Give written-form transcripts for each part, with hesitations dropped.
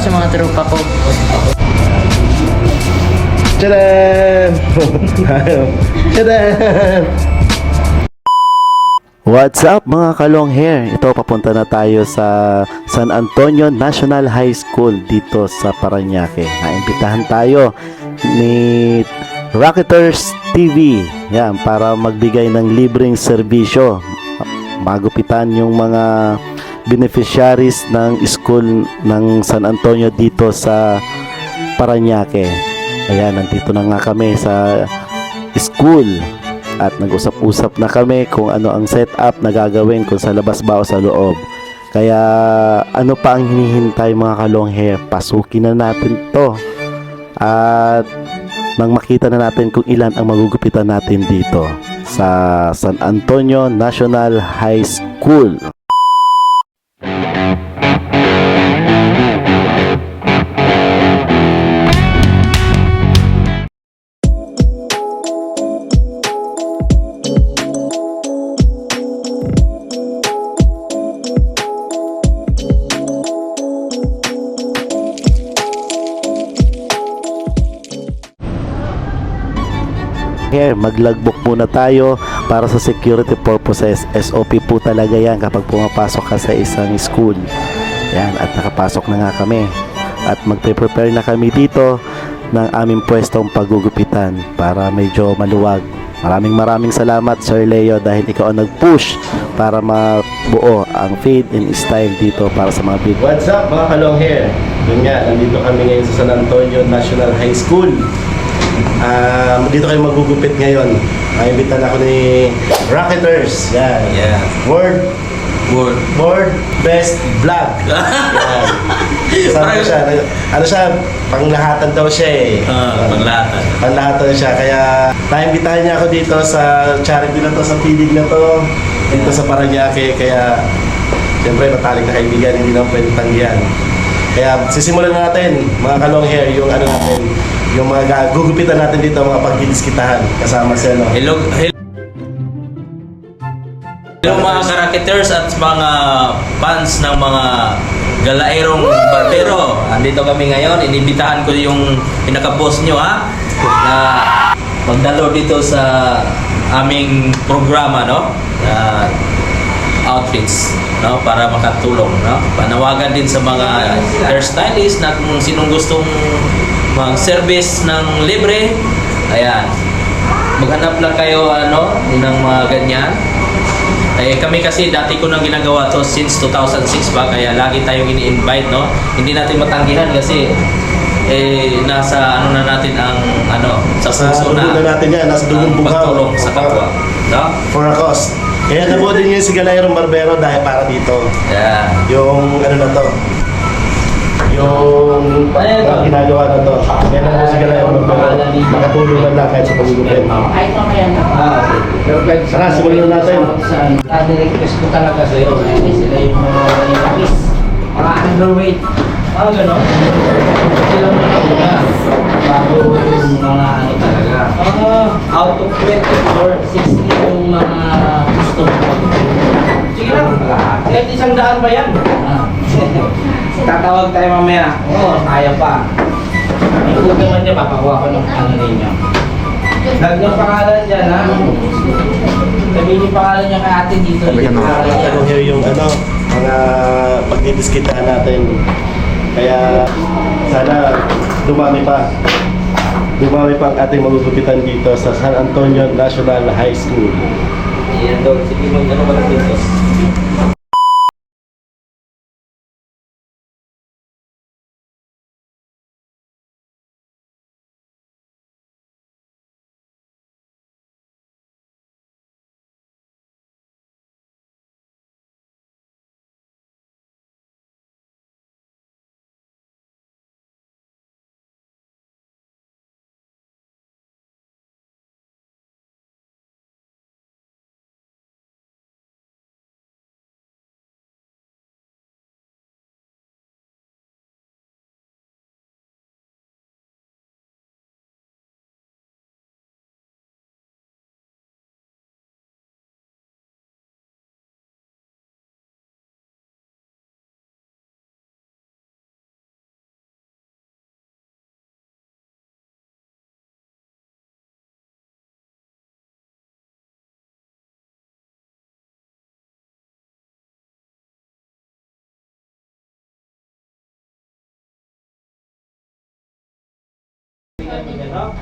sa mga tropa ko. Tadam! Tadam! What's up mga kalong hair? Ito, papunta na tayo sa San Antonio National High School dito sa Parañaque. Naimbitahan tayo ni Rocketers TV. Yan, para magbigay ng libreng serbisyo. Magupitan yung mga beneficiaries ng school ng San Antonio dito sa Parañaque. Ayan, nandito na nga kami sa school. At nag-usap-usap na kami kung ano ang setup na gagawin, kung sa labas ba o sa loob. Kaya ano pa ang hinihintay mga kalong hair? Pasukin na natin to. At nang makita na natin kung ilan ang magugupitan natin dito sa San Antonio National High School. Here, maglagbok muna tayo para sa security purposes. SOP po talaga yan kapag pumapasok ka sa isang school. Yan, at nakapasok na nga kami. At magpe-prepare na kami dito ng aming pwestong paggugupitan para medyo maluwag. Maraming salamat Sir Leo dahil ikaw ang nag-push para mabuo ang fade and style dito para sa mga big. What's up mga kalong hair? Yun nga, nandito kami ngayon sa San Antonio National High School. Dito kayo magugupit ngayon. Naimbitahan ako ni Rocketers. Yan. Yeah. World Best Vlog. Yan. Sabi ko siya, ano siya, panglahatan daw siya eh. Panglahatan. Panglahatan siya. Kaya naimbitahan niya ako dito sa charity na to, sa pilig na to, dito sa Parañaque. Kaya, siyempre, matalik na kaibigan, hindi naman pwede tanggihan. Kaya sisimulan na natin, mga kalong hair, yung ano natin, yung mga gugupitan natin dito, mga pagdidiskitahan kasama siya, no? Hello mga karaketers at mga fans ng mga galaerong barbero. Andito kami ngayon, inibitahan ko yung pinaka-boss nyo na magdalo dito sa aming programa, no? Outfits, no, para makatulong, no. Panawagan din sa mga hairstylist na kung sinong gustong mag-service ng libre, ayan, maghanap lang kayo ng mga ganyan. Kami kasi dati ko nang ginagawa to since 2006 pa, kaya lagi tayong ini-invite, no. Hindi natin matanggihan kasi nasa na natin ang sa puso na natin yan, nasa dugong bughaw, pagtulong sa kapwa, no, for a cause. Kaya nabuo din yung si Galayrong Barbero dahil para dito. Yeah. Yung na to. Yung ginagawa na to. Kaya nabuo si Galayrong Barbero. Makatulong lang kahit sa pagugupin. Ay, ito kaya na. Saka, simulan na natin. Request ko talaga sa'yo. Sila yung mga lapis. Mga underweight. Gano'n. Sila mga una. Bago yung mga talaga. Out of 20 or 60 yung mga gusto mo. Sige lang. Kahit 100 ba yan? Tatawag tayo mamaya. Oo, kaya pa. Ikot naman niya, papakuha ko ng ninyo. Lag yung pangalan dyan, ha? Sabihin yung pangalan niya kay ate dito. Ano yung mga pagdidiskitahan natin. Kaya sana dumami pa ang ating magugupitan dito sa San Antonio National High School. Ayan daw, sige mag-ano ba dito? no?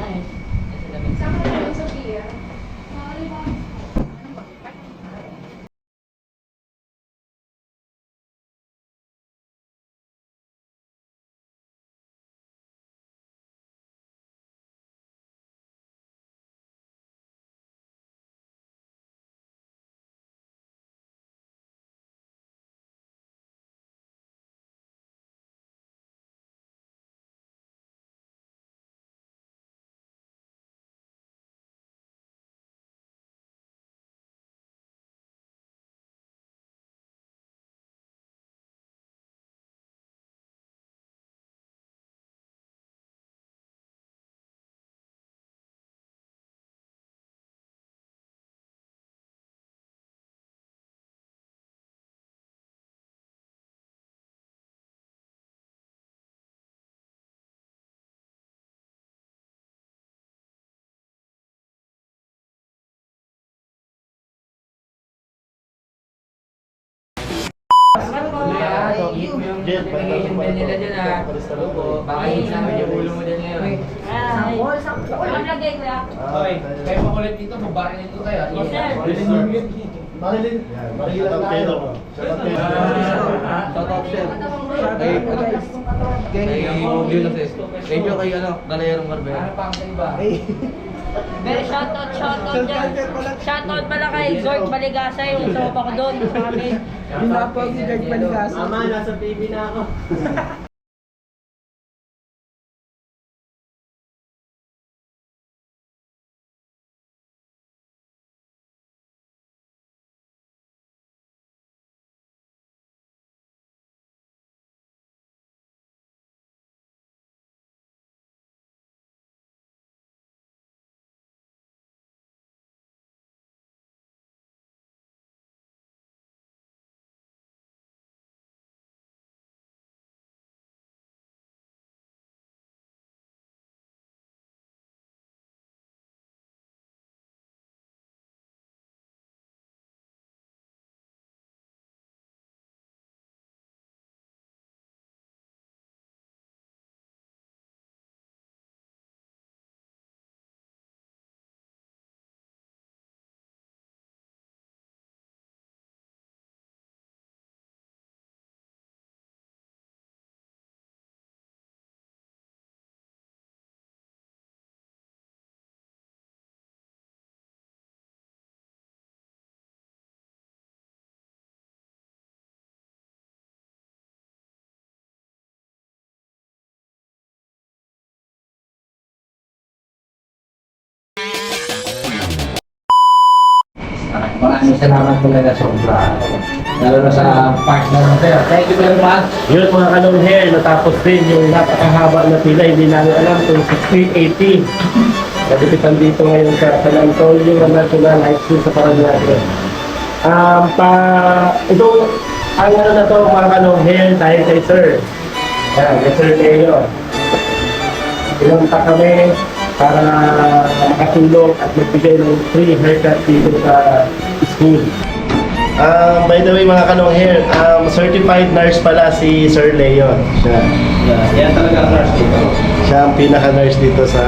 Yung bell nila dyan ah. Baka yung sabi yung ulo mo dyan ngayon. Sampol. Ang lagay ko yan. Okay, kayo makulit dito, mabarin dito kayo. Yes, sir. Marilyn. Marilyn tayo. Shout out sir. Thank you kay ano, Galayerong Garbera. Ano pa ang iba? Pero shoutout dyan. Shoutout pala kay Gord Baligasa, yung sopa ko doon sa amin. Pinapag si Gert Maligas. Mama, nasa TV na ako. Maraming salamat talaga sobra. Lalo na sa partner mo sir. Thank you very much. Yun mga kalong hair, natapos din yung napakahaba na pila, hindi namin alam kung 1680. Nagpitan dito ngayon sa San Antonio National High School sa Paranaque. Itong ang ano na to mga kalong hair dahil kay Sir. Yan, kay Sir Leo. Pinunta kami para makatulong at magbigay ng free haircut dito sa school. By the way mga kalong hair, certified nurse pala si Sir Leon. Siya. Yan talaga ang nurse dito. Siya ang pinaka-nurse dito sa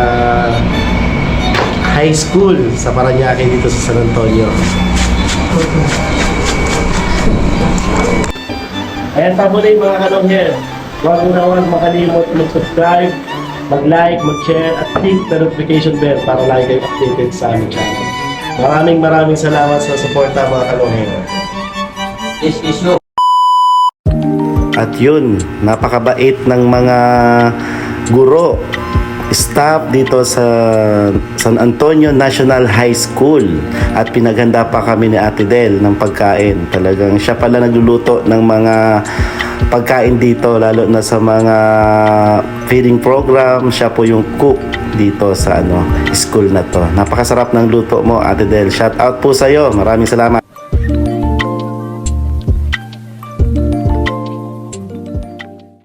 high school sa Paranaque dito sa San Antonio. Ayan, pabuli mga kalong hair. Huwag na huwag makalimot mag-subscribe, mag-like, mag-share at click the notification bell para lagi kayo updated sa aming channel. Maraming salamat sa suporta mga kalong hair. This is you. At yun, napakabait ng mga guro, staff dito sa San Antonio National High School. At pinaghanda pa kami ni Ate Del ng pagkain. Talagang siya pala nagluluto ng mga pagkain dito, lalo na sa mga feeding program. Siya po yung cook dito sa school na to. Napakasarap ng luto mo, Ate Del. Shout out po sa iyo. Maraming salamat.